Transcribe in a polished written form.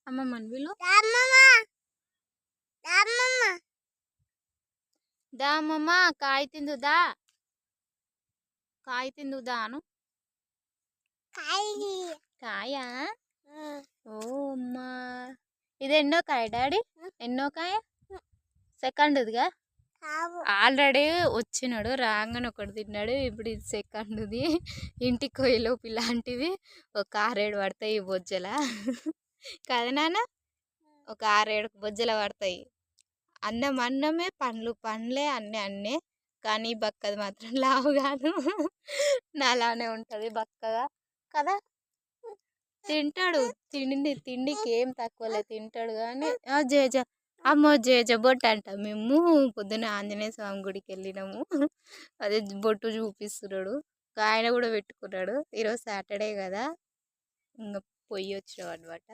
అమ్మమ్మని వీళ్ళు దా అమ్మమ్మ కాయ తిందుదా కాయ తిందుదా అను కాయా ఓ అమ్మా ఇది ఎన్నో కాయ డాడీ ఎన్నో కాయ సెకండ్దిగా ఆల్రెడీ వచ్చినాడు రాగానే ఒకటి తిన్నాడు ఇప్పుడు ఇది సెకండ్ది ఇంటికి పోయేలోపు ఇలాంటివి ఒక 6-7 పడతాయి ఈ బొజ్జల కదా నాన్న ఒక 6-7 బొజ్జల పడతాయి అన్నం అన్నమే పండ్లు పండ్లే అన్నీ అన్నే కానీ బక్కది మాత్రం లావు కాదు నాలానే ఉంటుంది బక్కగా కదా తింటాడు తిండికి ఏం తక్కువలే తింటాడు కానీ జేజ అమ్మో జేజ బొట్టు అంట మేము పొద్దున్న ఆంజనేయ స్వామి గుడికి వెళ్ళినాము అదే బొట్టు చూపిస్తున్నాడు ఆయన కూడా పెట్టుకున్నాడు ఈరోజు సాటర్డే కదా ఇంకా పొయ్యి వచ్చినాం అనమాట